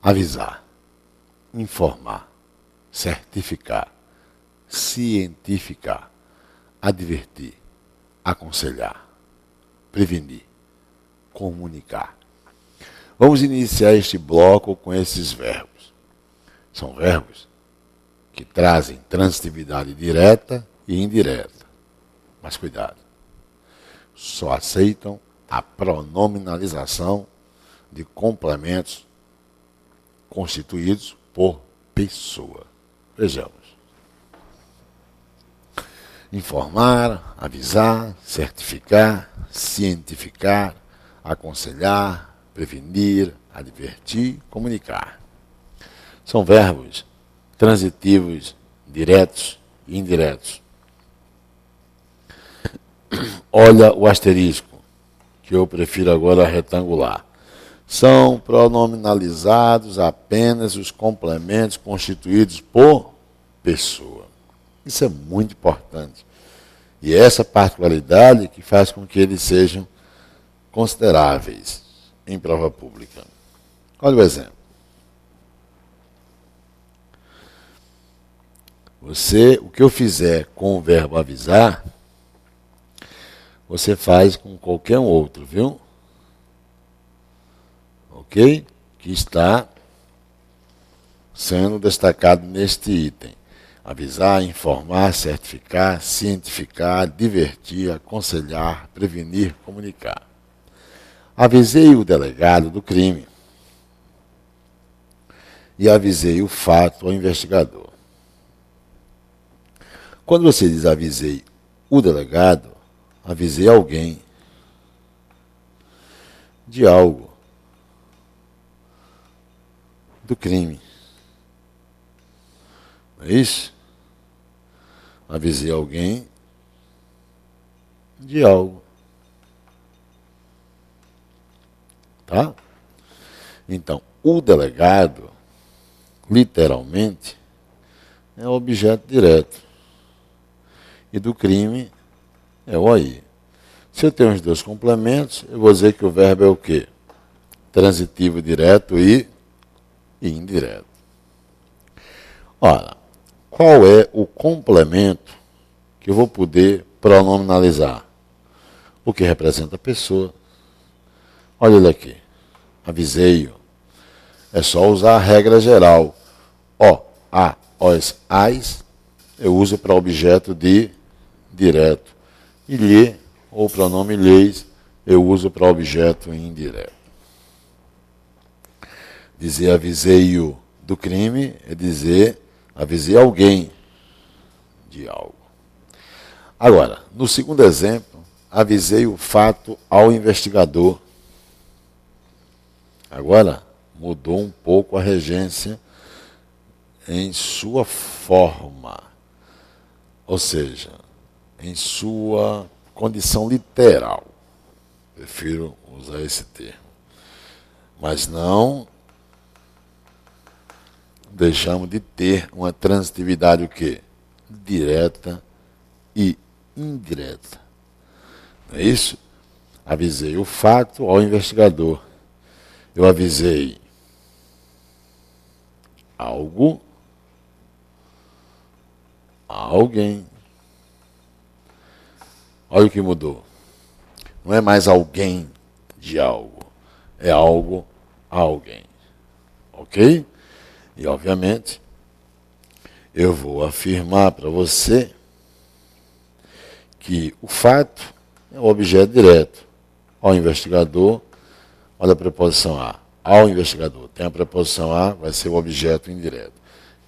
avisar, informar, certificar, cientificar, advertir, aconselhar, prevenir, comunicar. Vamos iniciar este bloco com esses verbos. São verbos que trazem transitividade direta e indireta. Mas cuidado, só aceitam a pronominalização de complementos constituídos por pessoa. Vejamos. Informar, avisar, certificar, cientificar, aconselhar, prevenir, advertir, comunicar. São verbos transitivos, diretos e indiretos. Olha o asterisco, que eu prefiro agora retangular. São pronominalizados apenas os complementos constituídos por pessoa. Isso é muito importante. E é essa particularidade que faz com que eles sejam consideráveis em prova pública. Olha o exemplo. O que eu fizer com o verbo avisar, você faz com qualquer um outro, viu? Ok? Que está sendo destacado neste item. Avisar, informar, certificar, cientificar, advertir, aconselhar, prevenir, comunicar. Avisei o delegado do crime e avisei o fato ao investigador. Quando você diz avisei o delegado, avisei alguém de algo, do crime. Não é isso? Avisei alguém de algo. Tá? Então, o delegado, literalmente, é o objeto direto. E do crime é o aí. Se eu tenho os dois complementos, eu vou dizer que o verbo é o quê? Transitivo direto e indireto. Ora, qual é o complemento que eu vou poder pronominalizar? O que representa a pessoa. Olha ele aqui. Avisei-o. É só usar a regra geral. O, a, os, as, eu uso para objeto de direto. E lhe, ou pronome lhes, eu uso para objeto indireto. Dizer avisei-o do crime é dizer avisei alguém de algo. Agora, no segundo exemplo, avisei o fato ao investigador. Agora, mudou um pouco a regência em sua forma, ou seja, em sua condição literal. Prefiro usar esse termo. Mas não deixamos de ter uma transitividade o quê? Direta e indireta. Não é isso? Avisei o fato ao investigador. Eu avisei algo a alguém. Olha o que mudou. Não é mais alguém de algo. É algo a alguém. Ok? E, obviamente, eu vou afirmar para você que o fato é o objeto direto. Ao investigador, olha a preposição a. Ao investigador. Tem a preposição a, vai ser o objeto indireto.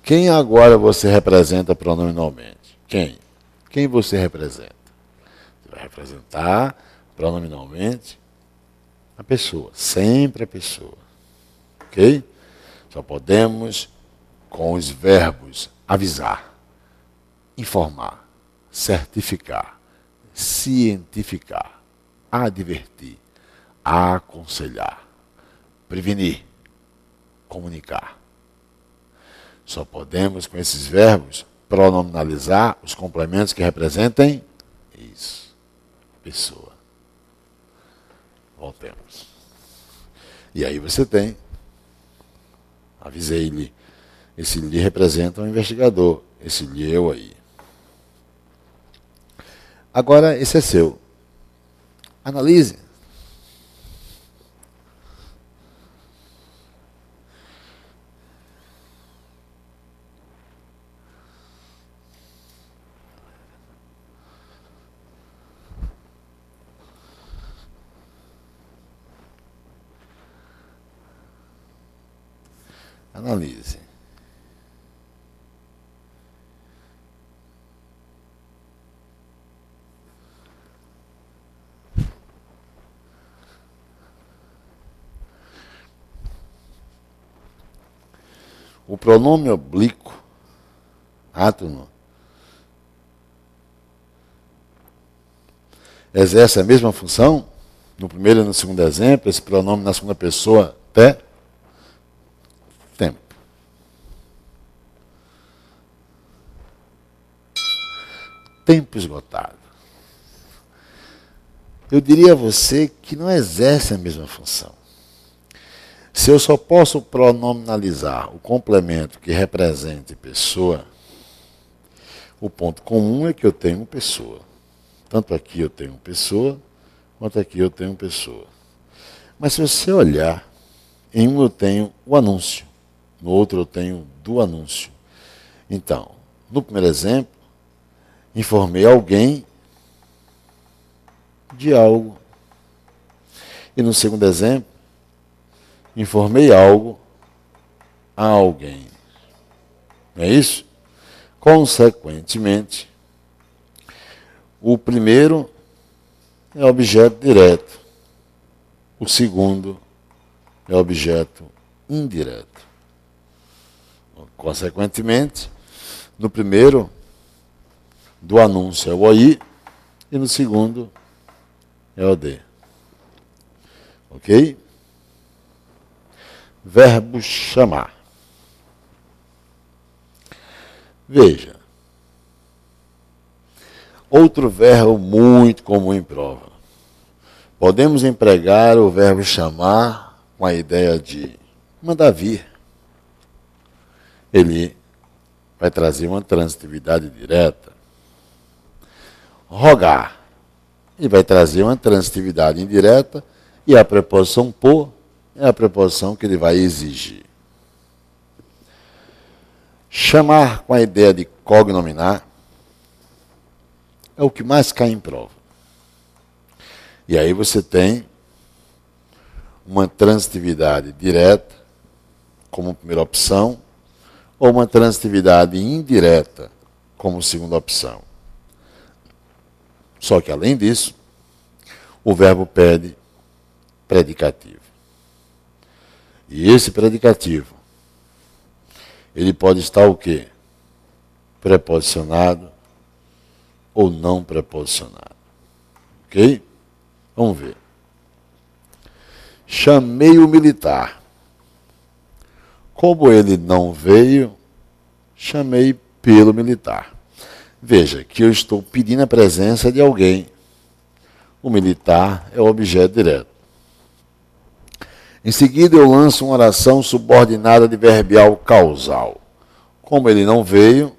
Quem agora você representa pronominalmente? Quem? Quem você representa? Você vai representar pronominalmente a pessoa. Sempre a pessoa. Ok? Só podemos, com os verbos avisar, informar, certificar, cientificar, advertir, aconselhar, prevenir, comunicar. Só podemos, com esses verbos, pronominalizar os complementos que representem isso, pessoa. Voltemos. E aí você tem Avisei-lhe. Esse lhe representa um investigador. Esse lhe eu aí. Agora, esse é seu. Analise. Analise. O pronome oblíquo, átono, exerce a mesma função? No primeiro e no segundo exemplo, esse pronome na segunda pessoa, tempo. Tempo esgotado. Eu diria a você que não exerce a mesma função. Se eu só posso pronominalizar o complemento que represente pessoa, o ponto comum é que eu tenho pessoa. Tanto aqui eu tenho pessoa, quanto aqui eu tenho pessoa. Mas se você olhar, em um eu tenho o anúncio, no outro eu tenho do anúncio. Então, no primeiro exemplo, informei alguém de algo. E no segundo exemplo, informei algo a alguém. Não é isso? Consequentemente, o primeiro é objeto direto. O segundo é objeto indireto. Consequentemente, no primeiro, do anúncio é o OI e no segundo é o D. Ok? Verbo chamar. Veja. Outro verbo muito comum em prova. Podemos empregar o verbo chamar com a ideia de mandar vir. Ele vai trazer uma transitividade direta. Rogar. Ele vai trazer uma transitividade indireta e a preposição por é a preposição que ele vai exigir. Chamar com a ideia de cognominar é o que mais cai em prova. E aí você tem uma transitividade direta como primeira opção ou uma transitividade indireta como segunda opção. Só que além disso, o verbo pede predicativo. E esse predicativo, ele pode estar o quê? Preposicionado ou não preposicionado. Ok? Vamos ver. Chamei o militar. Como ele não veio, chamei pelo militar. Veja que eu estou pedindo a presença de alguém. O militar é o objeto direto. Em seguida, eu lanço uma oração subordinada adverbial causal. Como ele não veio,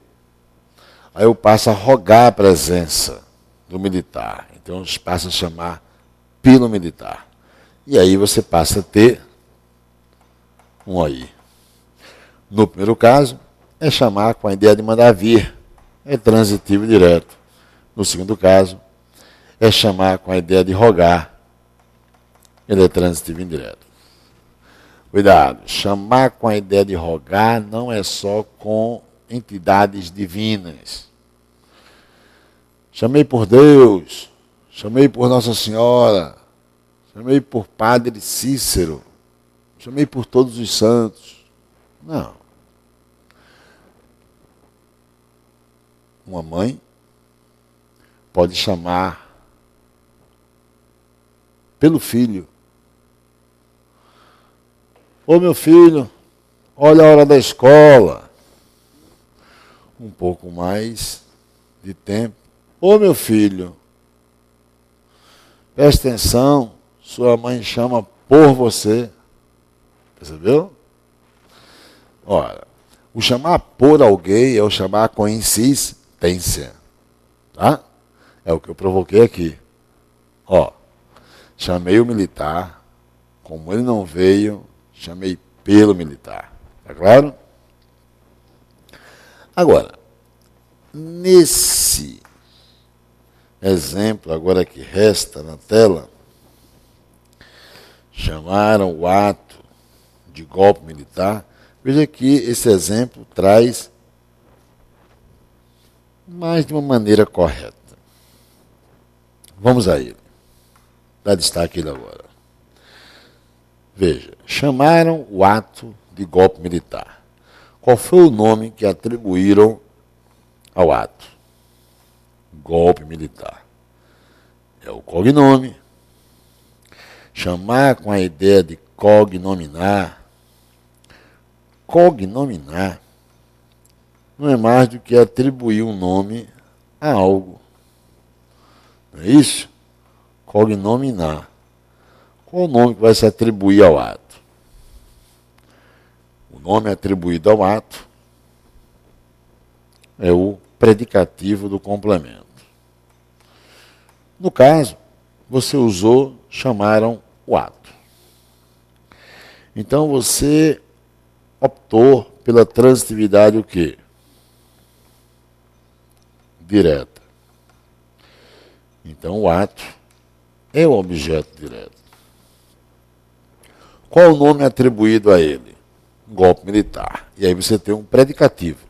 aí eu passo a rogar a presença do militar. Então, eu passo a chamar pelo militar. E aí você passa a ter um aí. No primeiro caso, é chamar com a ideia de mandar vir. É transitivo direto. No segundo caso, é chamar com a ideia de rogar. Ele é transitivo indireto. Cuidado, chamar com a ideia de rogar não é só com entidades divinas. Chamei por Deus, chamei por Nossa Senhora, chamei por Padre Cícero, chamei por todos os santos. Não. Uma mãe pode chamar pelo filho. Ô meu filho, olha a hora da escola. Um pouco mais de tempo. Ô meu filho, preste atenção, sua mãe chama por você. Percebeu? Ora, o chamar por alguém é o chamar com insistência. Tá? É o que eu provoquei aqui. Ó, chamei o militar, como ele não veio, chamei pelo militar. Tá claro? Agora, nesse exemplo agora que resta na tela, chamaram o ato de golpe militar. Veja que esse exemplo traz mais de uma maneira correta. Vamos a ele. Dá destaque ele agora. Veja, chamaram o ato de golpe militar. Qual foi o nome que atribuíram ao ato? Golpe militar. É o cognome. Chamar com a ideia de cognominar. Cognominar não é mais do que atribuir um nome a algo. Não é isso? Cognominar. Qual o nome que vai se atribuir ao ato? O nome atribuído ao ato é o predicativo do complemento. No caso, você usou, chamaram o ato. Então você optou pela transitividade o quê? Direta. Então o ato é o objeto direto. Qual o nome atribuído a ele? Golpe militar. E aí você tem um predicativo.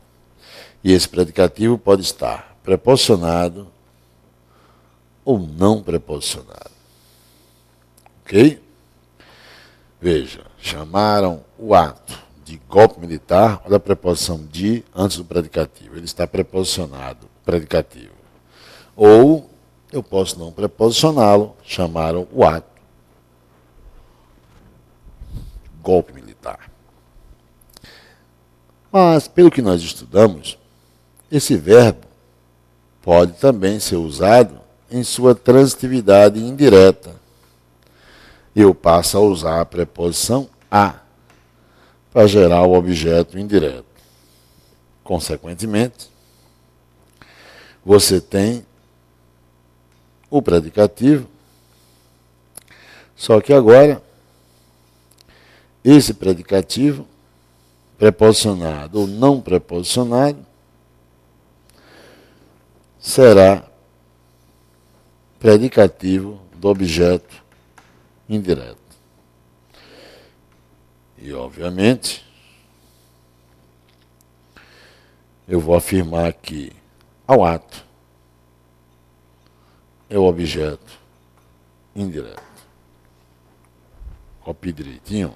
E esse predicativo pode estar preposicionado ou não preposicionado. Ok? Veja, chamaram o ato de golpe militar, olha a preposição de antes do predicativo. Ele está preposicionado, predicativo. Ou eu posso não preposicioná-lo, chamaram o ato golpe militar. Mas, pelo que nós estudamos, esse verbo pode também ser usado em sua transitividade indireta. Eu passo a usar a preposição a para gerar o objeto indireto. Consequentemente, você tem o predicativo, só que agora esse predicativo, preposicionado ou não preposicionado, será predicativo do objeto indireto. E, obviamente, eu vou afirmar que ao ato é o objeto indireto. Copie direitinho.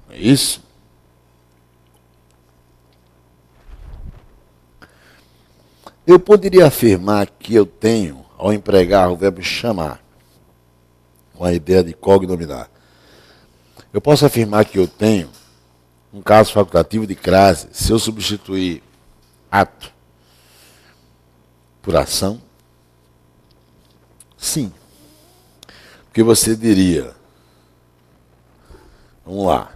É isso? Eu poderia afirmar que eu tenho, ao empregar o verbo chamar, com a ideia de cognominar, eu posso afirmar que eu tenho um caso facultativo de crase se eu substituir ato por ação? Sim. Porque você diria, vamos lá,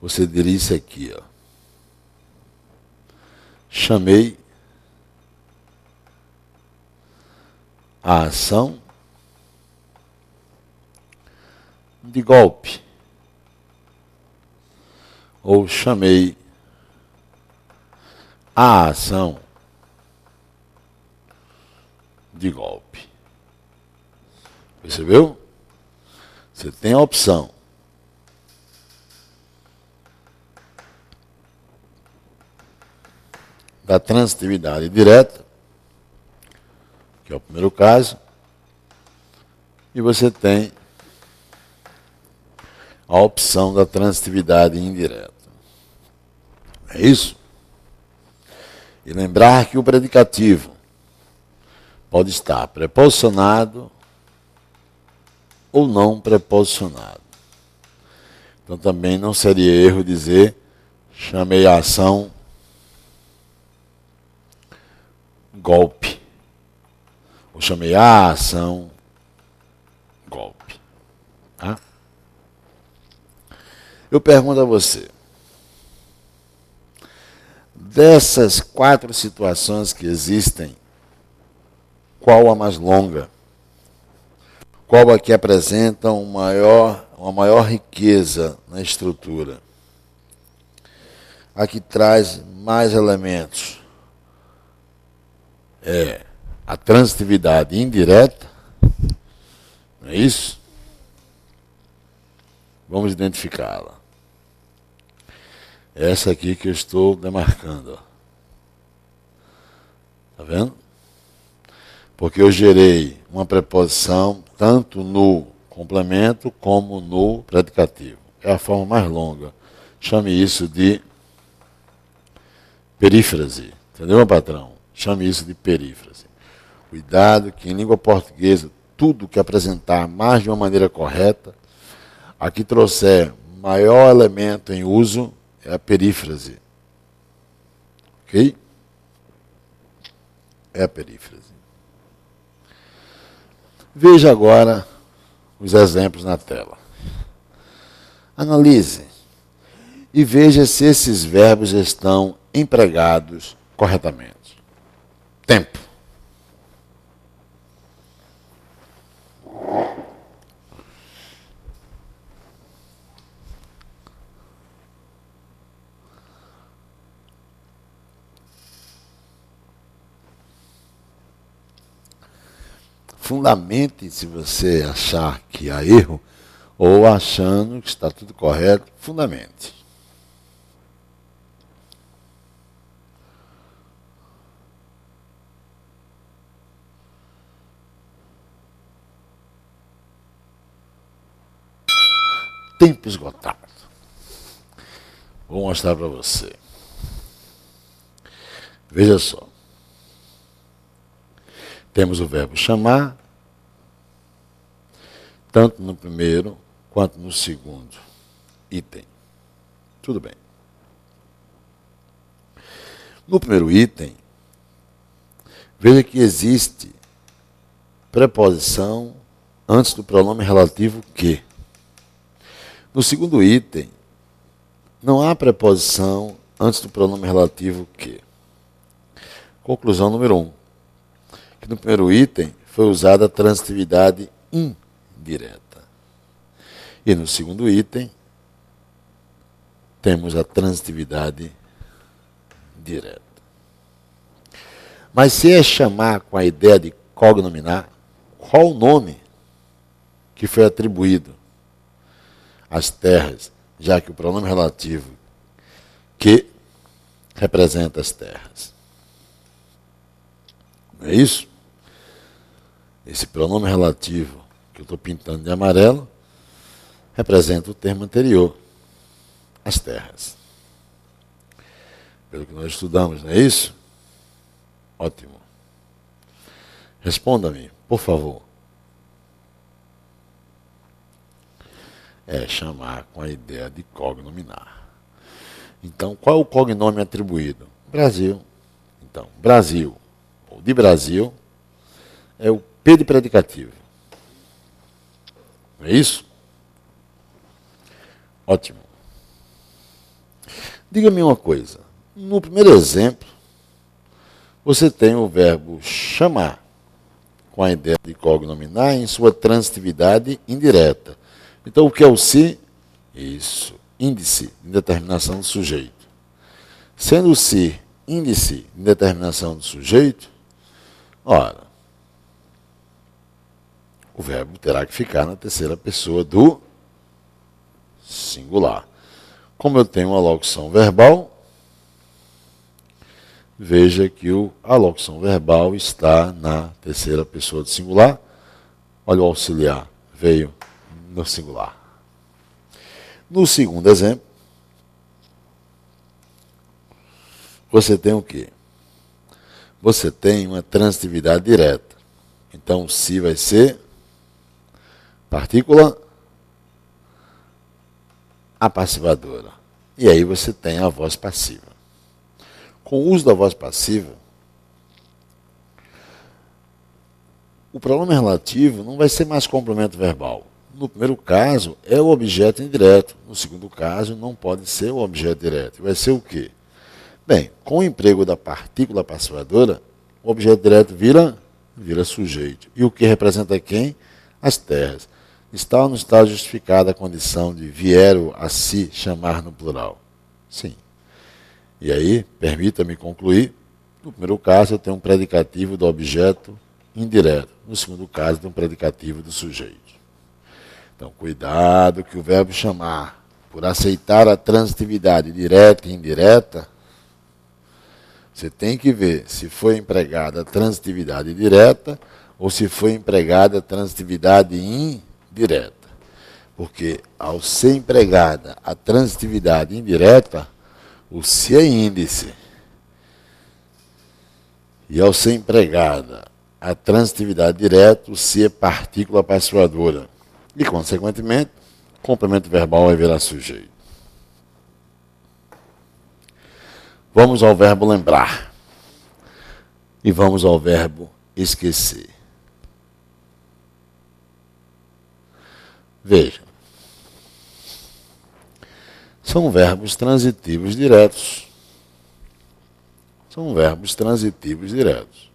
você diria isso aqui, ó. Chamei a ação de golpe. Ou chamei a ação de golpe. Percebeu? Você tem a opção da transitividade direta, que é o primeiro caso, e você tem a opção da transitividade indireta. É isso? E lembrar que o predicativo pode estar preposicionado ou não preposicionado. Então também não seria erro dizer chamei a ação golpe. Ou chamei a ação golpe. Tá? Eu pergunto a você, dessas 4 situações que existem, qual a mais longa? Qual a que apresenta uma maior riqueza na estrutura? A que traz mais elementos? É a transitividade indireta, não é isso? Vamos identificá-la. Essa aqui que eu estou demarcando. Está vendo? Porque eu gerei uma preposição tanto no complemento como no predicativo. É a forma mais longa. Chame isso de perífrase. Entendeu, meu patrão? Chame isso de perífrase. Cuidado que em língua portuguesa, tudo que apresentar mais de uma maneira correta, aqui trouxer maior elemento em uso, é a perífrase. Ok? É a perífrase. Veja agora os exemplos na tela. Analise e veja se esses verbos estão empregados corretamente. Tempo. Fundamente se você achar que há erro, ou achando que está tudo correto, fundamente. Tempo esgotado. Vou mostrar para você. Veja só. Temos o verbo chamar, tanto no primeiro quanto no segundo item. Tudo bem. No primeiro item, veja que existe preposição antes do pronome relativo que. No segundo item, não há preposição antes do pronome relativo que. Conclusão número 1. Que no primeiro item foi usada a transitividade indireta. E no segundo item, temos a transitividade direta. Mas se é chamar com a ideia de cognominar, qual o nome que foi atribuído às terras, já que o pronome relativo que representa as terras? Não é isso? Esse pronome relativo que eu estou pintando de amarelo representa o termo anterior, as terras. Pelo que nós estudamos, não é isso? Ótimo. Responda-me, por favor. É chamar com a ideia de cognominar. Então, qual é o cognome atribuído? Brasil. Então, Brasil, ou de Brasil, é o P de predicativo. Não é isso? Ótimo. Diga-me uma coisa. No primeiro exemplo, você tem o verbo chamar, com a ideia de cognominar, em sua transitividade indireta. Então, o que é o se? Isso, índice de determinação do sujeito. Sendo o se índice de determinação do sujeito, ora, o verbo terá que ficar na terceira pessoa do singular. Como eu tenho uma locução verbal, veja que a locução verbal está na terceira pessoa do singular. Olha o auxiliar, veio no singular. No segundo exemplo, você tem o quê? Você tem uma transitividade direta. Então, o se vai ser partícula apassivadora. E aí você tem a voz passiva. Com o uso da voz passiva, o pronome relativo não vai ser mais complemento verbal. no primeiro caso, é o objeto indireto. No segundo caso, não pode ser o objeto direto. Vai ser o quê? Bem, com o emprego da partícula passiva-dura, o objeto direto vira sujeito. E o que representa quem? As terras. Está ou não está justificada a condição de vieram a se chamar no plural? Sim. E aí, permita-me concluir. No primeiro caso, eu tenho um predicativo do objeto indireto. No segundo caso, tem um predicativo do sujeito. Então, cuidado que o verbo chamar, por aceitar a transitividade direta e indireta, você tem que ver se foi empregada a transitividade direta ou se foi empregada a transitividade indireta. Porque, ao ser empregada a transitividade indireta, o se é índice. E ao ser empregada a transitividade direta, o se é partícula passiva-dura. E, consequentemente, o complemento verbal vai virar sujeito. Vamos ao verbo lembrar. E vamos ao verbo esquecer. Veja. São verbos transitivos diretos. São verbos transitivos diretos.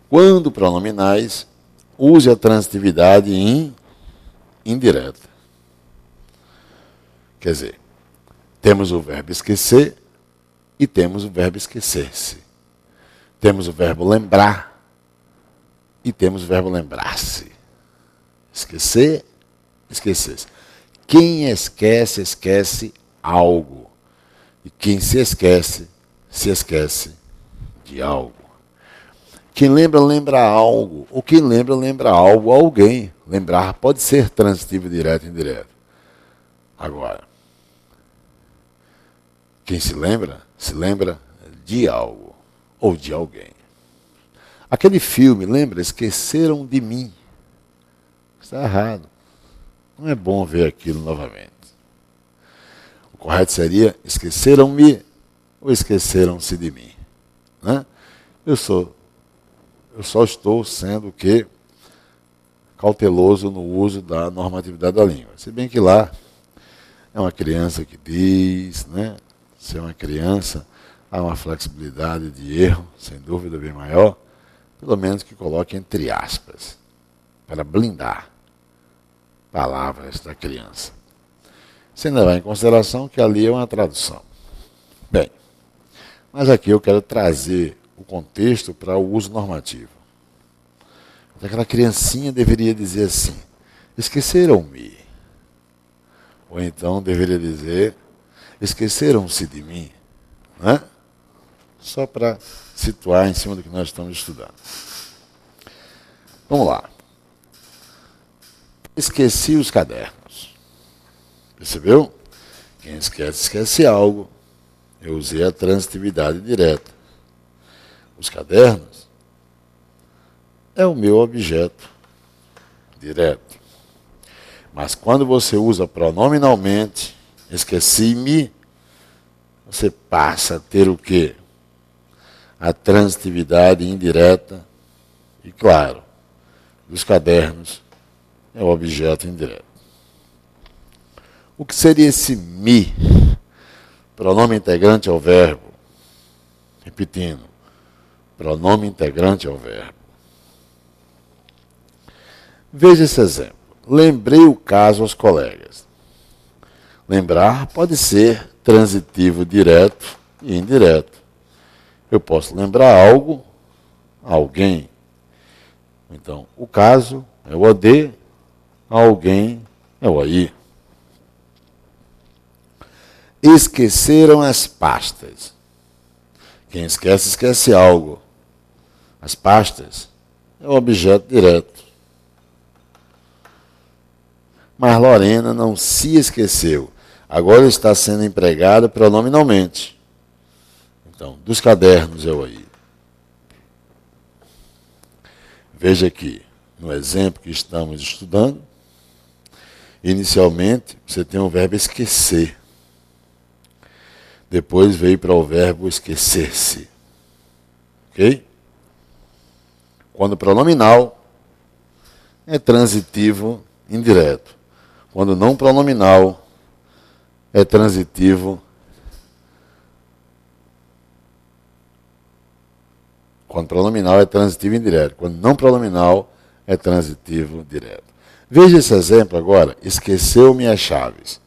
Quando pronominais, use a transitividade indireta. Quer dizer, temos o verbo esquecer e temos o verbo esquecer-se. Temos o verbo lembrar e temos o verbo lembrar-se. Esquecer, esquecer-se. Quem esquece, esquece algo. E quem se esquece de algo. Quem lembra, lembra algo. Ou quem lembra, lembra algo a alguém. Lembrar pode ser transitivo direto e indireto. Agora, quem se lembra de algo ou de alguém. Aquele filme, lembra? Esqueceram de mim. Está errado. Não é bom ver aquilo novamente. O correto seria esqueceram-me ou esqueceram-se de mim. Né? Eu só estou sendo o quê? Cauteloso no uso da normatividade da língua. Se bem que lá é uma criança que diz, né? Se é uma criança, há uma flexibilidade de erro, sem dúvida bem maior, pelo menos que coloque entre aspas, para blindar palavras da criança. Sem levar em consideração que ali é uma tradução. Bem, mas aqui eu quero trazer o contexto para o uso normativo. Aquela criancinha deveria dizer assim, esqueceram-me. Ou então deveria dizer, esqueceram-se de mim. Né? Só para situar em cima do que nós estamos estudando. Vamos lá. Esqueci os cadernos. Percebeu? Quem esquece, esquece algo. Eu usei a transitividade direta. Os cadernos é o meu objeto direto. Mas quando você usa pronominalmente, esqueci-me, você passa a ter o quê? A transitividade indireta. E claro, dos cadernos é o objeto indireto. O que seria esse me? Pronome integrante ao verbo. Repetindo. Pronome integrante ao verbo. Veja esse exemplo. Lembrei o caso aos colegas. Lembrar pode ser transitivo direto e indireto. Eu posso lembrar algo a alguém. Então, o caso é o AD, alguém é o aí. Esqueceram as pastas. Quem esquece, esquece algo. As pastas é o objeto direto. Mas Lorena não se esqueceu. Agora está sendo empregada pronominalmente. Então, dos cadernos é o aí. Veja aqui, no exemplo que estamos estudando, inicialmente você tem o verbo esquecer. Depois veio para o verbo esquecer-se. Ok? Quando pronominal é transitivo indireto. Quando não pronominal é transitivo. Quando pronominal é transitivo indireto. Quando não pronominal é transitivo direto. Veja esse exemplo agora. Esqueceu-me as chaves.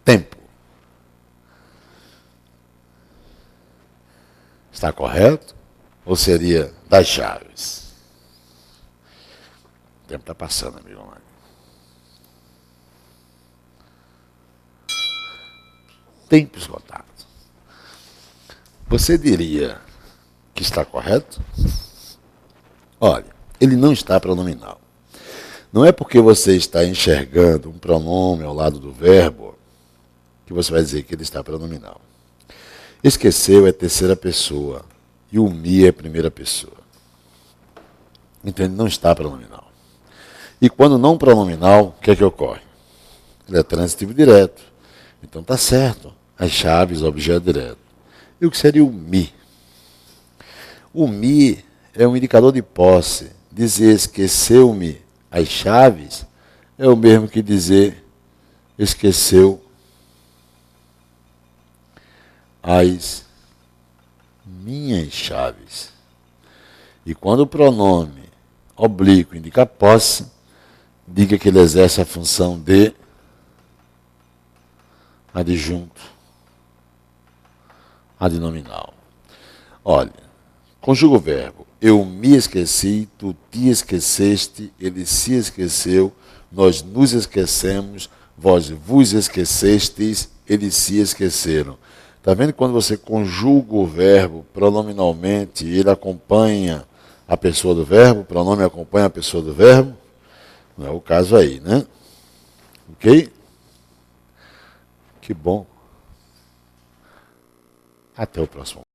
Tempo. Está correto? Ou seria das chaves? O tempo está passando, amigo. Tempo esgotado. Você diria que está correto? Olha, ele não está pronominal. Não é porque você está enxergando um pronome ao lado do verbo que você vai dizer que ele está pronominal. Esqueceu é terceira pessoa e o me é primeira pessoa. Então ele não está pronominal. E quando não pronominal, o que é que ocorre? Ele é transitivo direto. Então está certo. As chaves, objeto direto. E o que seria o me? O me é um indicador de posse. Dizer esqueceu-me as chaves é o mesmo que dizer esqueceu as minhas chaves. E quando o pronome oblíquo indica posse, diga que ele exerce a função de adjunto adnominal. Olha, conjuga o verbo. Eu me esqueci, tu te esqueceste, ele se esqueceu, nós nos esquecemos, vós vos esquecestes, eles se esqueceram. Está vendo que quando você conjuga o verbo pronominalmente, ele acompanha a pessoa do verbo, o pronome acompanha a pessoa do verbo? Não é o caso aí, né? Ok? Que bom. Até o próximo.